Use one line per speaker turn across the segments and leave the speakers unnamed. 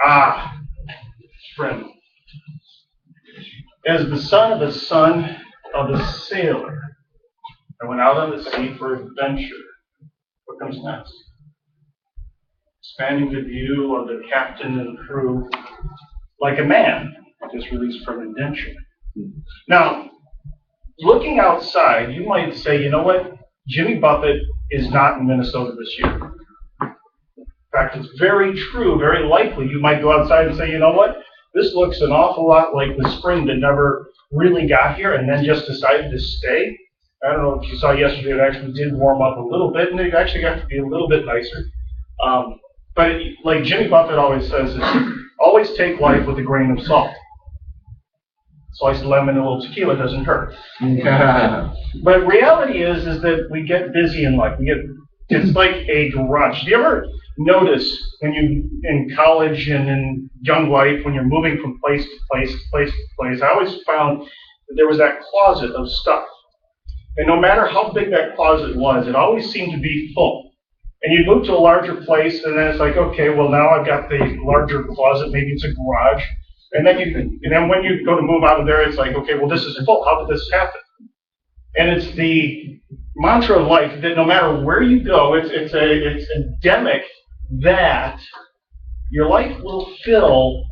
Ah, friend. As the son of a sailor, I went out on the sea for adventure. What comes next? Expanding the view of the captain and crew like a man just released from indenture. Now, looking outside, you might say, you know what? Jimmy Buffett is not in Minnesota this year. In fact, it's very true, very likely you might go outside and say, you know what? This looks an awful lot like the spring that never really got here and then just decided to stay. I don't know if you saw yesterday, it actually did warm up a little bit, and it actually got to be a little bit nicer. But like Jimmy Buffett always says, always take life with a grain of salt. Slice of lemon and a little tequila doesn't hurt. But reality is that we get busy in life. It's like a garage. Do you ever notice when you in college and in young life when you're moving from place to place to place to place? I always found that there was that closet of stuff, and no matter how big that closet was, it always seemed to be full. And you move to a larger place, and then it's like, okay, well now I've got the larger closet. Maybe it's a garage. And then when you go to move out of there, it's like, okay, well, this is full. How did this happen? And it's the mantra of life that no matter where you go, it's endemic that your life will fill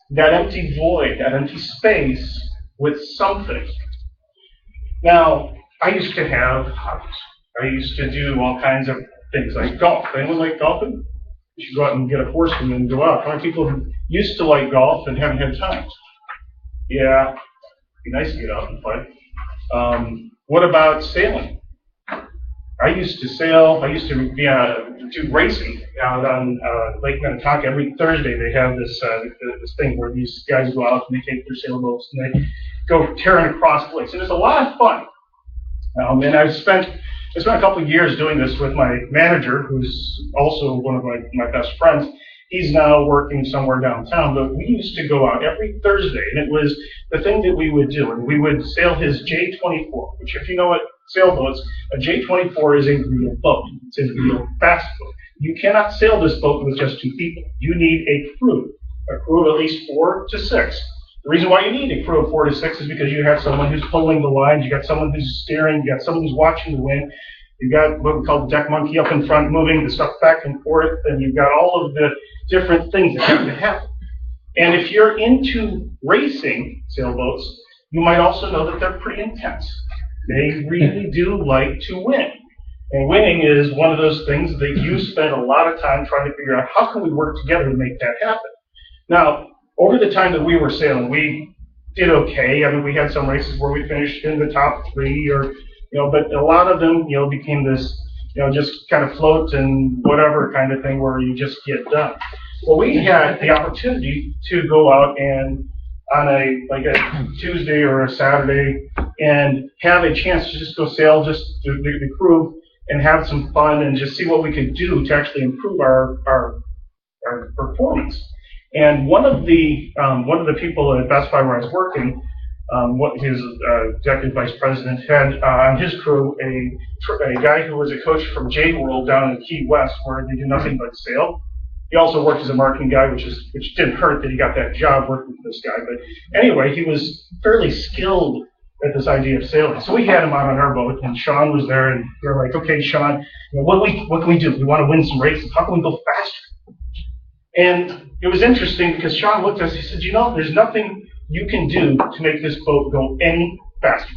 that empty void, that empty space with something. Now, I used to have hobbies. I used to do all kinds of things like golf. Anyone like golfing? You should go out and get a foursome and go out. How many people used to like golf and haven't had time? Yeah, it'd be nice to get out and play. What about sailing? I used to sail. I used to do racing out on Lake Minnetonka. Every Thursday they have this thing where these guys go out and they take their sailboats and they go tearing across lakes. And it's a lot of fun. And I spent a couple of years doing this with my manager, who's also one of my best friends. He's now working somewhere downtown, but we used to go out every Thursday, and it was the thing that we would do. And we would sail his J-24, which, if you know what sailboats, a J-24 is a real boat. It's a real fast boat. You cannot sail this boat with just two people. You need a crew of at least 4 to 6. The reason why you need a crew of 4 to 6 is because you have someone who's pulling the lines, you got someone who's steering, you got someone who's watching the wind, you got what we call the deck monkey up in front moving the stuff back and forth, and you've got all of the different things that have to happen. And if you're into racing sailboats, you might also know that they're pretty intense. They really do like to win. And winning is one of those things that you spend a lot of time trying to figure out how can we work together to make that happen. Now, over the time that we were sailing, we did okay. I mean, we had some races where we finished in the top 3 or, but a lot of them, became this, just kind of float and whatever kind of thing where you just get done. Well, we had the opportunity to go out and on a Tuesday or a Saturday and have a chance to just go sail, just the crew, and have some fun and just see what we could do to actually improve our performance. And one of the people at Best Buy where I was working, his executive vice president had on his crew a guy who was a coach from J World down in Key West, where they do nothing but sail. He also worked as a marketing guy, which didn't hurt that he got that job working for this guy. But anyway, he was fairly skilled at this idea of sailing. So we had him out on our boat, and Sean was there, and we were like, okay, Sean, what can we do? We want to win some races. How can we go faster? And it was interesting because Sean looked at us, he said, there's nothing you can do to make this boat go any faster.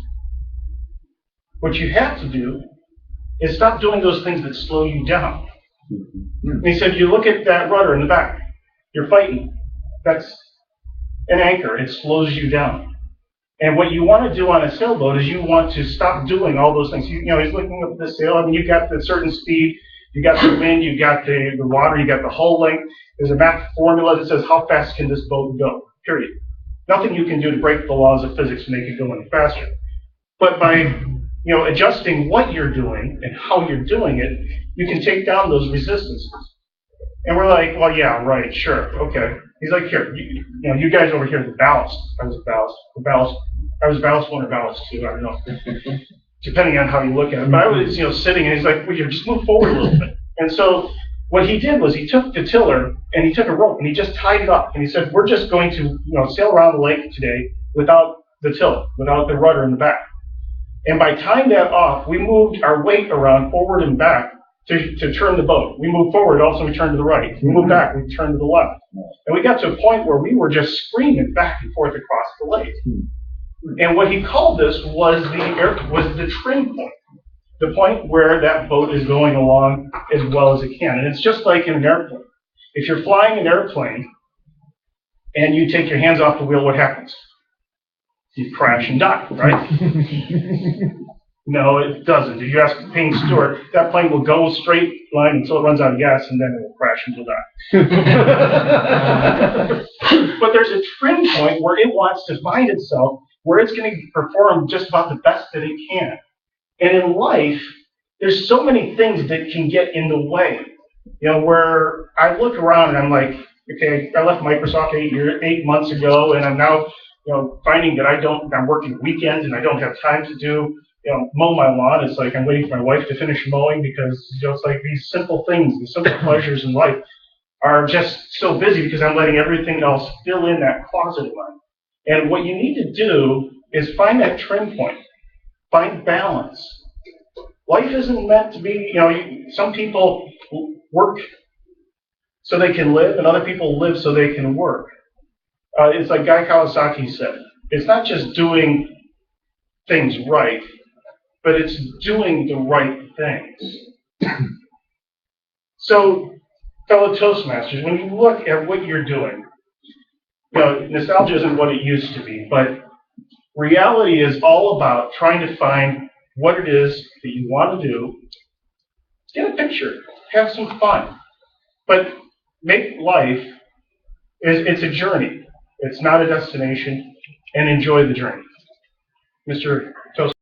What you have to do is stop doing those things that slow you down. And he said, you look at that rudder in the back, you're fighting. That's an anchor, it slows you down. And what you want to do on a sailboat is you want to stop doing all those things. He's looking up at the sail. I mean, you've got the certain speed, you got the wind, you got the water, you got the hull length. There's a math formula that says how fast can this boat go, period. Nothing you can do to break the laws of physics to make it go any faster. But by adjusting what you're doing and how you're doing it, you can take down those resistances. And we're like, well, yeah, right, sure, okay. He's like, here, you guys over here, the ballast. I was ballast 1 or ballast 2, I don't know, depending on how you look at it. But I was, sitting, and he's like, well, just move forward a little bit. And so What he did was he took the tiller and he took a rope and he just tied it up. And he said, we're just going to sail around the lake today without the tiller, without the rudder in the back. And by tying that off, we moved our weight around forward and back to turn the boat. We moved forward, also we turned to the right. We moved back, we turned to the left. And we got to a point where we were just screaming back and forth across the lake. And what he called this was the trim point. The point where that boat is going along as well as it can. And it's just like in an airplane. If you're flying an airplane and you take your hands off the wheel, what happens? You crash and die, right? No, it doesn't. If you ask Payne Stewart, that plane will go straight line until it runs out of gas, and then it will crash and you'll die. But there's a trim point where it wants to find itself, where it's going to perform just about the best that it can. And in life, there's so many things that can get in the way. Where I look around and I'm like, okay, I left Microsoft 8 months ago, and I'm now, finding that I'm working weekends and I don't have time to do, mow my lawn. It's like I'm waiting for my wife to finish mowing because, it's like these simple things, the simple pleasures in life are just so busy because I'm letting everything else fill in that closet of mine. And what you need to do is find that trim point. Find balance. Life isn't meant to be, some people work so they can live, and other people live so they can work. It's like Guy Kawasaki said, it's not just doing things right, but it's doing the right things. So, fellow Toastmasters, when you look at what you're doing, nostalgia isn't what it used to be, but reality is all about trying to find what it is that you want to do. Get a picture, have some fun, but make life, it's a journey. It's not a destination, and enjoy the journey. Mr. Toast.